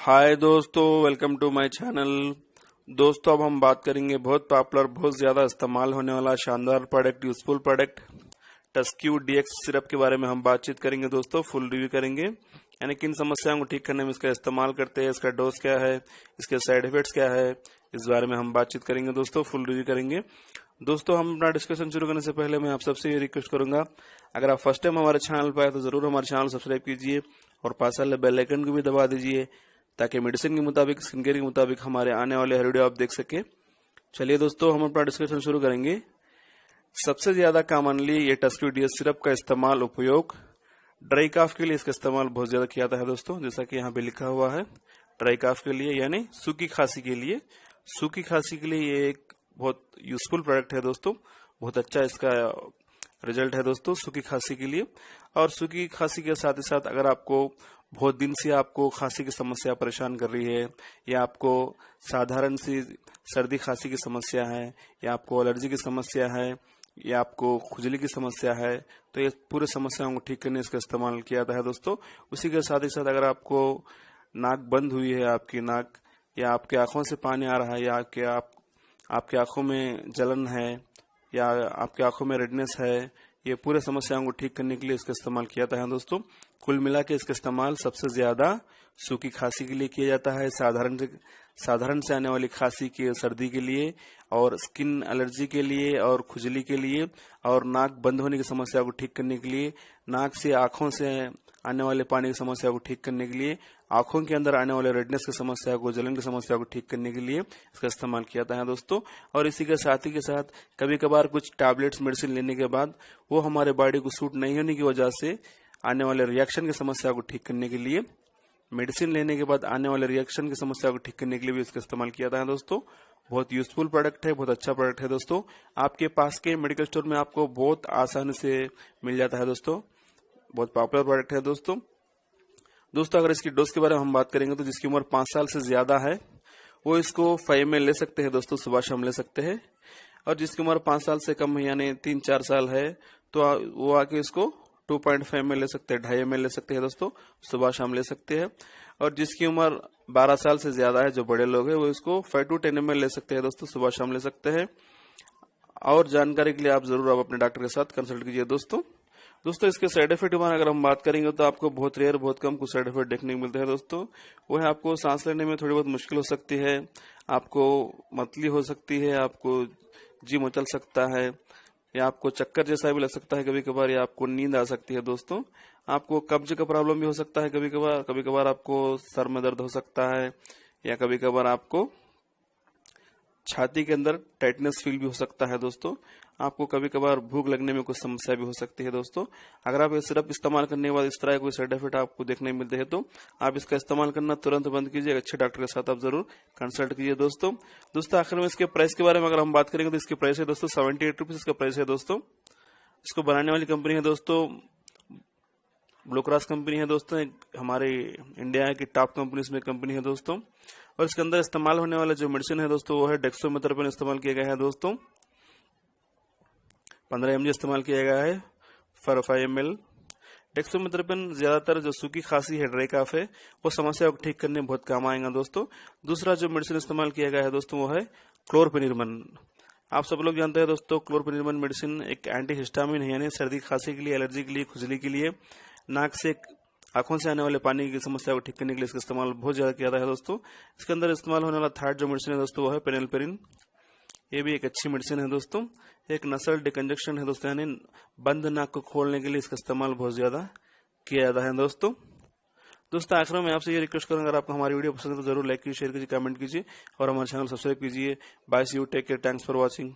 हाय दोस्तों, welcome to my channel. दोस्तों अब हम बात करेंगे बहुत पॉपुलर, बहुत ज़्यादा इस्तेमाल होने वाला शानदार प्रोडक्ट, यूजफुल प्रोडक्ट टस्क्यू डीएक्स सिरप के बारे में हम बातचीत करेंगे। दोस्तों फुल रिव्यू करेंगे, यानी किन समस्याओं को ठीक करने में इसका इस्तेमाल करते हैं, इसका डोज क्या है, इसके साइड इफेक्ट्स क्या है, इस बारे में हम बातचीत करेंगे। दोस्तों फुल रिव्यू करेंगे। दोस्तों हम अपना डिस्कशन शुरू करने से पहले मैं आप सबसे ये रिक्वेस्ट करूंगा, अगर आप फर्स्ट टाइम हमारे चैनल पर आए तो जरूर हमारे चैनल सब्सक्राइब कीजिए और पास वाले बेल आइकन को भी दबा दीजिए ताकि मेडिसिन के मुताबिक, स्किन केयर के मुताबिक हमारे आने वाले हर वीडियो आप देख सके। चलिए दोस्तों हम अपना डिस्कशन शुरू करेंगे। सबसे ज्यादा कॉमनली ये टस्क्यू डीएक्स सिरप का इस्तेमाल, उपयोग ड्राई काफ के लिए इसका इस्तेमाल बहुत ज्यादा किया जाता है दोस्तों, जैसा कि यहाँ पे लिखा हुआ है। ड्राई काफ के लिए यानी सूखी खांसी के लिए, सूखी खांसी के लिए ये एक बहुत यूजफुल प्रोडक्ट है दोस्तों। बहुत अच्छा इसका रिजल्ट है दोस्तों सूखी खांसी के लिए। और सूखी खांसी के साथ ही साथ अगर आपको बहुत दिन से आपको खांसी की समस्या परेशान कर रही है, या आपको साधारण सी सर्दी खांसी की समस्या है, या आपको एलर्जी की समस्या है, या आपको खुजली की समस्या है, तो ये पूरे समस्याओं को ठीक करने इसका इस्तेमाल किया जाता है दोस्तों। उसी के साथ ही साथ अगर आपको नाक बंद हुई है, आपकी नाक, या आपकी आंखों से पानी आ रहा है, या आपकी आंखों में जलन है, या आपकी आंखों में रेडनेस है, ये पूरे समस्याओं को ठीक करने के लिए इसका इस्तेमाल किया जाता है दोस्तों। कुल मिला के इसका इस्तेमाल सबसे ज्यादा सूखी खांसी के लिए किया जाता है, साधारण से आने वाली खांसी की, सर्दी के लिए, और स्किन एलर्जी के लिए, और खुजली के लिए, और नाक बंद होने की समस्या को ठीक करने के लिए, नाक से आंखों से आने वाले पानी की समस्या को ठीक करने के लिए, आंखों के अंदर आने वाले रेडनेस की समस्या को, जलन की समस्या को ठीक करने के लिए इसका इस्तेमाल किया जाता है दोस्तों। और इसी के साथ ही के साथ कभी कभार कुछ टैबलेट्स, मेडिसिन लेने के बाद वो हमारे बॉडी को सूट नहीं होने की वजह से आने वाले रिएक्शन की समस्या को ठीक करने के लिए, मेडिसिन लेने के बाद आने वाले रिएक्शन की समस्या को ठीक करने के लिए भी इसका इस्तेमाल किया जाता है दोस्तों। बहुत यूजफुल प्रोडक्ट है, बहुत अच्छा प्रोडक्ट है दोस्तों। आपके पास के मेडिकल स्टोर में आपको बहुत आसानी से मिल जाता है दोस्तों। बहुत पॉपुलर प्रोडक्ट है दोस्तों। अगर इसकी डोज के बारे में हम बात करेंगे तो जिसकी उम्र 5 साल से ज्यादा है वो इसको 5 में ले सकते हैं दोस्तों, सुबह शाम ले सकते हैं। और जिसकी उम्र 5 साल से कम है, यानी 3-4 साल है, तो वो आके इसको 2.5 में ले सकते हैं, 2.5 में ले सकते हैं दोस्तों, सुबह शाम ले सकते हैं। और जिसकी उम्र 12 साल से ज्यादा है, जो बड़े लोग हैं, वो इसको 5 to 10 ml ले सकते हैं दोस्तों, सुबह शाम ले सकते हैं। और जानकारी के लिए आप जरूर आप अपने डॉक्टर के साथ कंसल्ट कीजिए दोस्तों। इसके साइड इफेक्ट के बारे में अगर हम बात करेंगे तो आपको बहुत रेयर, बहुत कम कुछ साइड इफेक्ट देखने को मिलते हैं दोस्तों। वो है आपको सांस लेने में थोड़ी बहुत मुश्किल हो सकती है, आपको मतली हो सकती है, आपको जी मचल सकता है, या आपको चक्कर जैसा भी लग सकता है कभी कभार, या आपको नींद आ सकती है दोस्तों। आपको कब्ज का प्रॉब्लम भी हो सकता है कभी कभार आपको सर में दर्द हो सकता है, या कभी कभार आपको छाती के अंदर टाइटनेस फील भी हो सकता है दोस्तों। आपको कभी कभार भूख लगने में कुछ समस्या भी हो सकती है दोस्तों। अगर आप ये सिरप इस्तेमाल करने के बाद इस तरह कोई साइड इफेक्ट आपको देखने मिलते हैं तो आप इसका इस्तेमाल करना तुरंत बंद कीजिए। अच्छे डॉक्टर के साथ आप जरूर कंसल्ट कीजिए दोस्तों। आखिर में इसके प्राइस के बारे में अगर हम बात करेंगे तो इसकी प्राइस है दोस्तों 78 रुपीज इसका प्राइस है दोस्तों। इसको बनाने वाली कंपनी है दोस्तों ब्लू क्रॉस कंपनी है दोस्तों, हमारे इंडिया की टॉप कंपनीज में कंपनी है दोस्तों। और इसके अंदर इस्तेमाल होने वाला जो मेडिसिन है दोस्तों वो है डेक्सोमेथासोन इस्तेमाल किया गया है दोस्तों। 15 mg इस्तेमाल किया गया है फॉर 5 ml। डेक्सोमेथासोन ज्यादातर जो सूखी खांसी है, ड्राई काफ है, वो समस्या को ठीक करने में बहुत काम आएगा दोस्तों। दूसरा जो मेडिसिन इस्तेमाल किया गया है दोस्तों वो है क्लोरफेनिरमन। आप सब लोग जानते हैं दोस्तों क्लोरफेनिरमन मेडिसिन एक एंटी हिस्टामिन है, यानी सर्दी खांसी के लिए, एलर्जी के लिए, खुजली के लिए, नाक से आंखों से आने वाले पानी की समस्या को ठीक करने के लिए इसका इस्तेमाल बहुत ज्यादा किया जाता है दोस्तों। इसके अंदर इस्तेमाल होने वाला थर्ड जो मेडिसिन है दोस्तों वो है पेनिलपेरिन। ये भी एक अच्छी मेडिसिन है दोस्तों। एक नसल डिकंजक्शन है दोस्तों, यानी बंद नाक को खोलने के लिए इसका इस्तेमाल बहुत ज्यादा किया जाता है दोस्तों। आखिर में आपसे ये रिक्वेस्ट करूंगा, अगर आपको हमारी वीडियो पसंद है तो जरूर लाइक कीजिए, शेयर कीजिए, कमेंट कीजिए और हमारे चैनल सब्सक्राइब कीजिए। Bye, see you, take care, thanks for watching.